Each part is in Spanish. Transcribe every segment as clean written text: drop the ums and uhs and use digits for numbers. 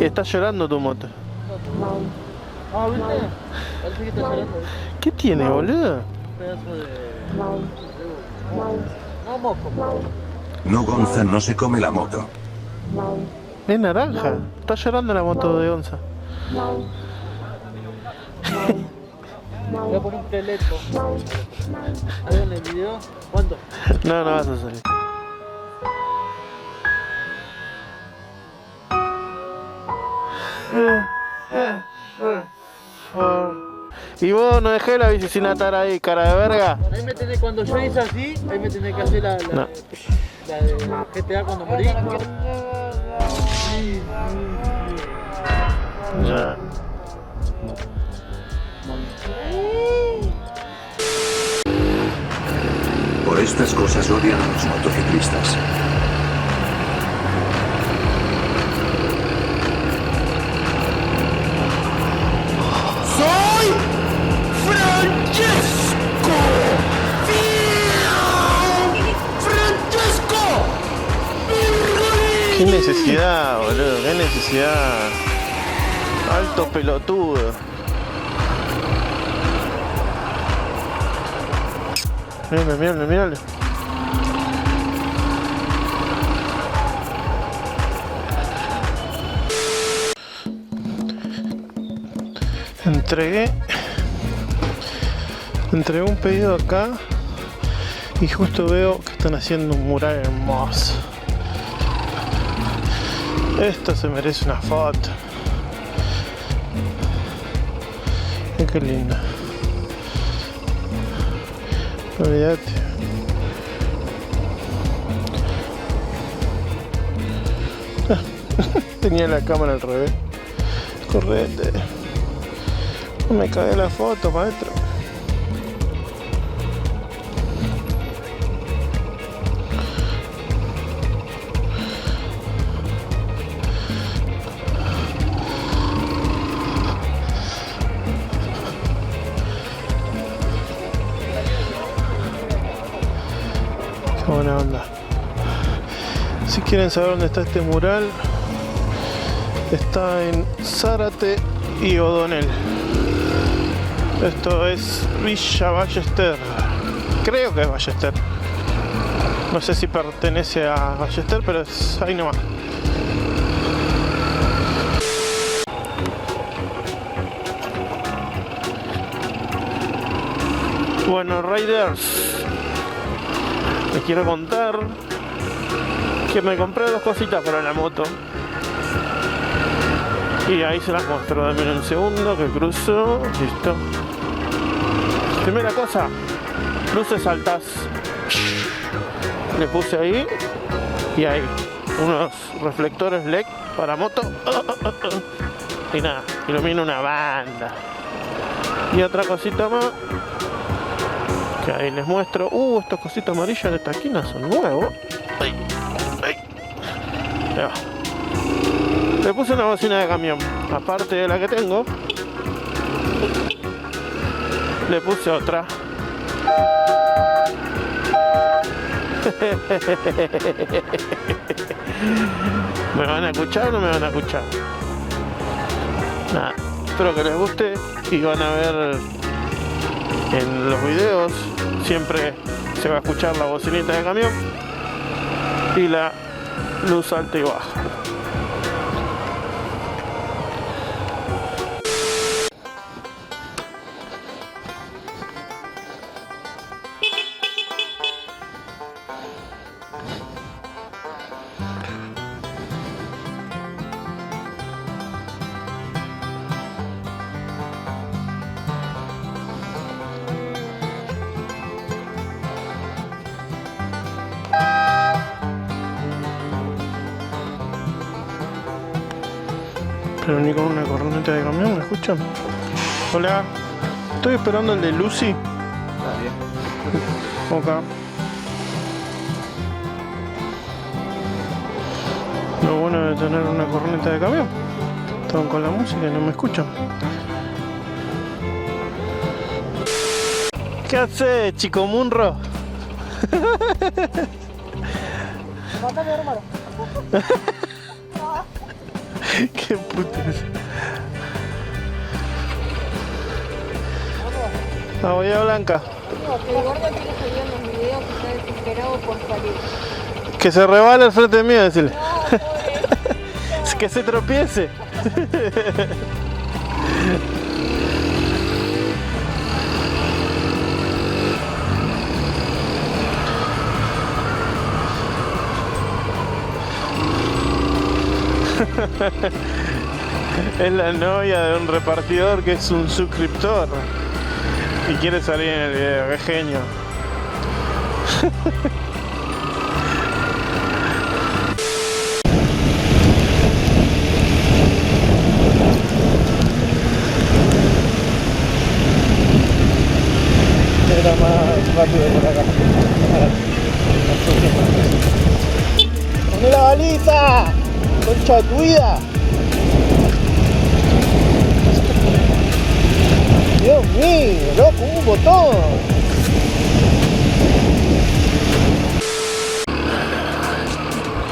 Está llorando tu moto. Ah, ¿viste? Parece que está llorando. ¿Qué tiene, boludo? Un pedazo de... No, moco. No, Gonza no se come la moto. Es naranja. Está llorando la moto de Gonza. Voy a poner un teleco. ¿Algo en el video? ¿Cuánto? No, no vas a salir. Y vos no dejé la bici sin atar ahí, cara de verga. Ahí me tenés, cuando yo hice así, ahí me tenés que hacer la No. la de GTA cuando morí. Ya. Por estas cosas odian a los motociclistas. ¡Soy Francesco! ¡Francesco! ¡Qué necesidad, boludo! ¡Qué necesidad! Alto pelotudo. Mírale, mírale, mírale. Entregué un pedido acá y justo veo que están haciendo un mural hermoso. Esto se merece una foto. Mira qué lindo. Olvídate. Tenía la cámara al revés. Correte. No me cagué la foto, maestro. Qué buena onda. Si quieren saber dónde está este mural, está en Zárate y O'Donnell. Esto es Villa Ballester. Creo que es Ballester. No sé si pertenece a Ballester, pero es ahí nomás. Bueno, Riders, les quiero contar que me compré dos cositas para la moto. Y ahí se las muestro. Dame un segundo que cruzo. Listo. Primera cosa, luces altas. Le puse ahí y ahí unos reflectores LED para moto. Y nada, ilumina una banda. Y otra cosita más que ahí les muestro. Estos cositos amarillos de esta esquina son nuevos. Ahí. Ya. Le puse una bocina de camión, aparte de la que tengo. Le puse otra. ¿Me van a escuchar o no me van a escuchar? Nada, espero que les guste y van a ver en los videos. Siempre se va a escuchar la bocinita de camión y la luz alta y baja. Pero ni con una corneta de camión, ¿me escuchan? Hola, estoy esperando el de Lucy. Acá. Lo bueno de tener una corneta de camión. Están con la música y no me escuchan. ¿Qué haces, chico Munro? Qué puta. La Bahía Blanca. No, que el gordo quiere salir en los videos que está desesperado por salir. Que se rebale al frente mío, decirle. No, pobre. Que se tropiece. Es la novia de un repartidor que es un suscriptor y quiere salir en el video. ¡Qué genio! Era más rápido por acá. ¡Poné la baliza! ¡Concha de tu vida! Dios mío, loco, un botón.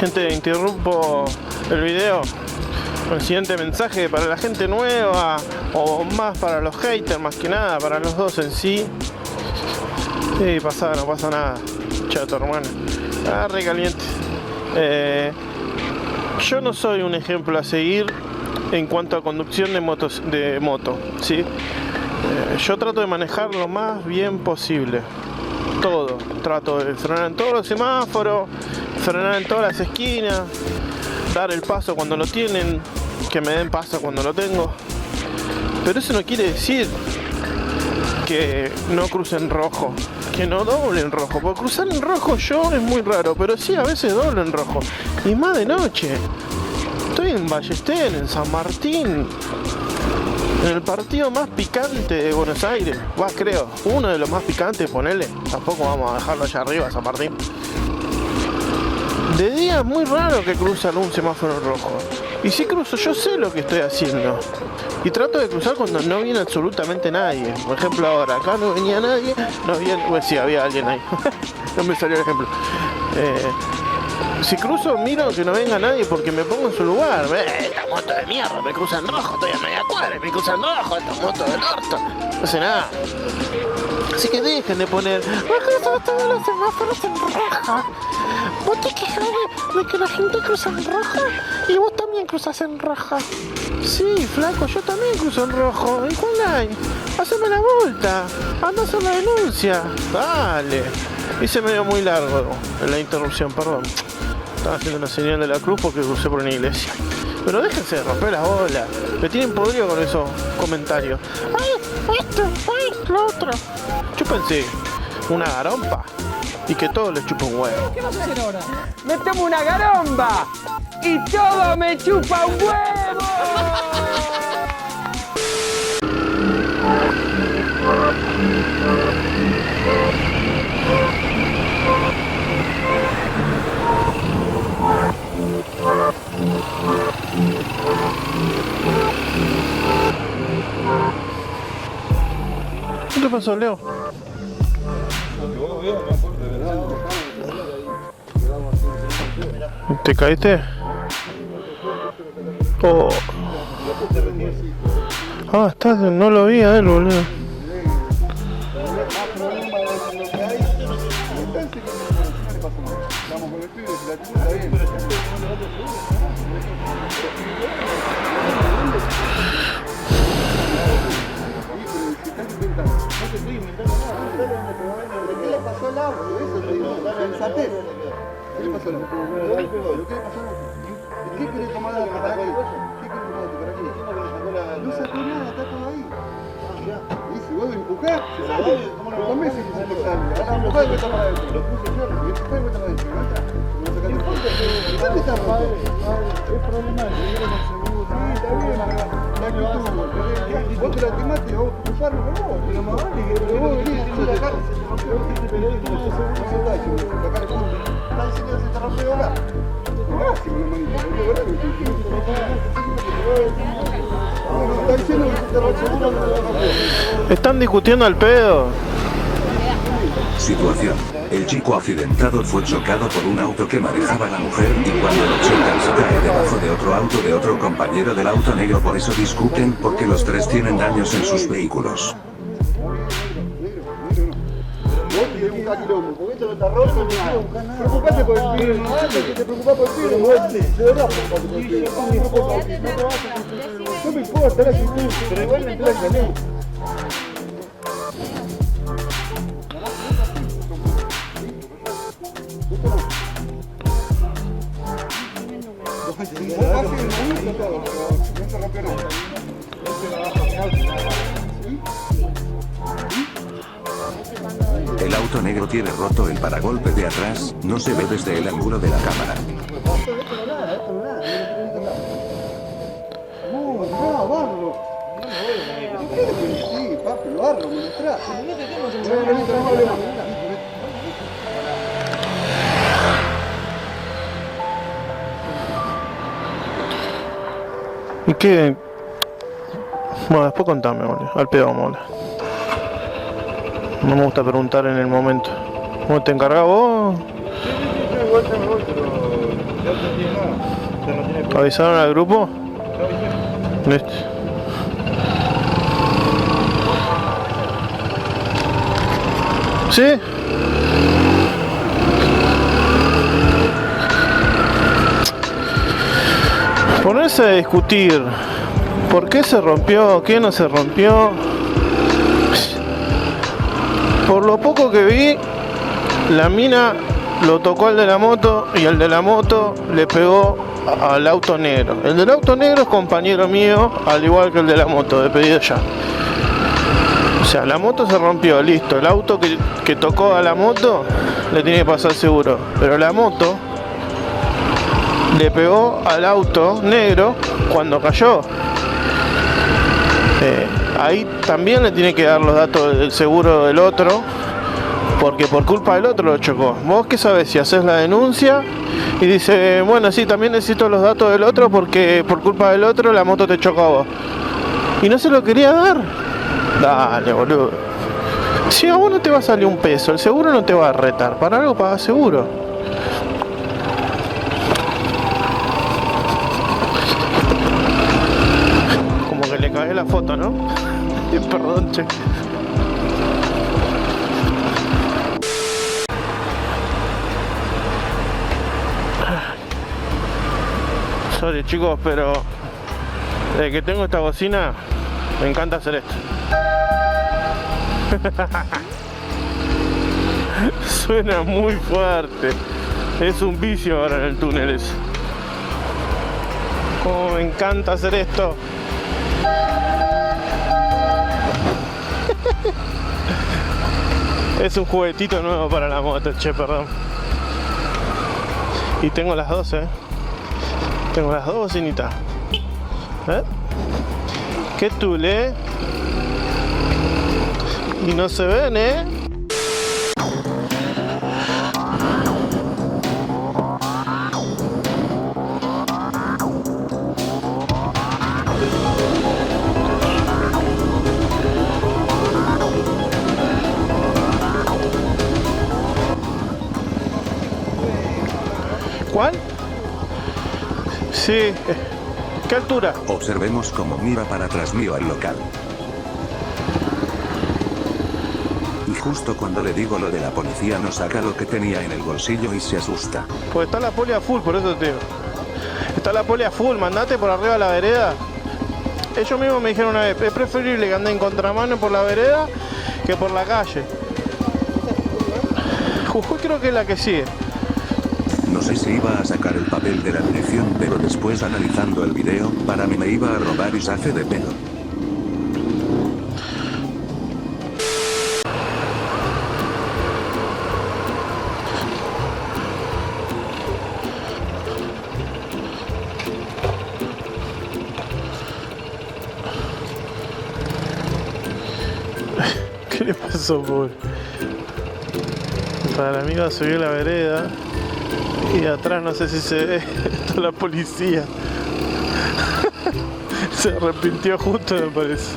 Gente, interrumpo el video con el siguiente mensaje para la gente nueva o más para los haters, más que nada, para los dos en sí. Sí, no pasa nada. Chato, hermano. Re caliente. Yo no soy un ejemplo a seguir en cuanto a conducción de moto, ¿sí? Yo trato de manejar lo más bien posible. Todo. Trato de frenar en todos los semáforos, frenar en todas las esquinas, dar el paso cuando lo tienen, que me den paso cuando lo tengo. Pero eso no quiere decir que no crucen rojo, que no doblen rojo, porque cruzar en rojo yo es muy raro, pero sí a veces doblo en rojo, y más de noche. Estoy en Ballester, en San Martín, en el partido más picante de Buenos Aires, creo, uno de los más picantes, ponele, tampoco vamos a dejarlo allá arriba, San Martín. De día es muy raro que cruzan un semáforo rojo, y si cruzo yo sé lo que estoy haciendo, y trato de cruzar cuando no viene absolutamente nadie. Por ejemplo ahora, acá no venía nadie, no viene, pues sí, había alguien ahí, no me salió el ejemplo. Si cruzo, miro que no venga nadie porque me pongo en su lugar. Esta moto de mierda, me cruzan rojo, estoy a media cuadra, me cruzan rojo, esta moto del orto. No sé nada. Así que dejen de poner, cruzan todos los semáforos en roja. Vos te quejas de que la gente cruza en roja y vos también cruzas en roja. Sí, flaco, yo también cruzo en rojo. ¿Y cuál hay? Haceme la multa, anda a hacer la denuncia. Dale. Hice medio muy largo la interrupción, perdón. Estaba haciendo una señal de la cruz porque crucé por una iglesia. Pero déjense de romper las bolas. Me tienen podrido con esos comentarios. ¡Ay, esto! ¡Ay, lo otro! Chúpense una garompa y que todo les chupa un huevo. ¿Qué vas a hacer ahora? ¡Me tomo una garomba! ¡Y todo me chupa un huevo! ¿Qué te pasó, Leo? ¿Te caíste? Oh. No lo vi a él, boludo. ¿Qué le pasó al agua? Eso te digo, sensatez. ¿Qué le pasó al agua? ¿Qué querés tomar para aquí? ¿Qué querés tomar para aquí? No sacó nada, está todo ahí. Y si vos empujás, se sale. ¿Cómo meses que se te sale? Ahora empujás y vuelta para adentro. Lo puse yo, y empujás y vuelta para adentro. ¿Dónde está padre? Es problemático, yo no seguro. Sí, está bien, la actitud. Vos te la timaste, vos usarlo con vos. Pero más vale que vos venís a la cara y se te rompió. Pero es como se está diciendo, la cara es punto. Está diciendo que se te rompió acá. No vas a una manita, porque verdad que está diciendo que se te rompió. Están discutiendo al pedo. Situación. El chico accidentado fue chocado por un auto que manejaba la mujer y cuando lo chocan se cae debajo de otro auto de otro compañero del auto negro. Por eso discuten porque los tres tienen daños en sus vehículos. Vos tenés que buscar quilombo, porque esto no está roto ni nada. Preocupate por el pibe, no que te preocupás por el pibe, de verdad preocupate por el pibe. No me importa la actitud, pero igual me la tenés. El auto negro tiene roto el paragolpe de atrás, no se ve desde el ángulo de la cámara. No, barro. Sí, papi, lo barro, me mostrás. ¿Y qué? Bueno, después contame, boludo. Al pedo, vamos a hablar. No me gusta preguntar en el momento. ¿Cómo te encargás vos? Igual ya me voy, pero ya no tiene nada. Ya no tiene problema. ¿Avisaron al grupo? Listo. ¿Sí? Ponerse a discutir por qué se rompió, qué no se rompió. Por lo poco que vi, la mina lo tocó al de la moto y el de la moto le pegó al auto negro. El del auto negro es compañero mío, al igual que el de la moto, de pedido ya. O sea, la moto se rompió, listo. El auto que tocó a la moto le tiene que pasar seguro. Pero la moto le pegó al auto negro cuando cayó. Ahí también le tiene que dar los datos del seguro del otro, porque por culpa del otro lo chocó. ¿Vos qué sabés? Si haces la denuncia y dice, bueno, sí, también necesito los datos del otro porque por culpa del otro la moto te chocó a vos. Y no se lo quería dar. Dale, boludo. Si a vos no te va a salir un peso, el seguro no te va a retar. Para algo paga seguro. Como que le cagué la foto, ¿no? Perdón, che. Sorry, chicos, pero desde que tengo esta bocina me encanta hacer esto. Suena muy fuerte. Es un vicio ahora en el túnel eso. Como me encanta hacer esto. Es un juguetito nuevo para la moto, che, perdón. Y tengo las dos, Tengo las dos bocinitas. Qué tule. Y no se ven, ¿Cuál? Sí. ¿Qué altura? Observemos cómo mira para atrás mío al local. Y justo cuando le digo lo de la policía no saca lo que tenía en el bolsillo y se asusta. Pues está la poli a full, por eso te digo. Está la poli a full, mandate por arriba de la vereda. Ellos mismos me dijeron una vez, es preferible que ande en contramano por la vereda que por la calle. Jujuy creo que es la que sigue. No sé si iba a sacar el papel de la dirección, pero después analizando el video, para mí me iba a robar y se hace de pedo. ¿Qué le pasó, pobre? Para la amiga subió la vereda y de atrás no sé si se ve, está la policía. Se arrepintió justo, me parece.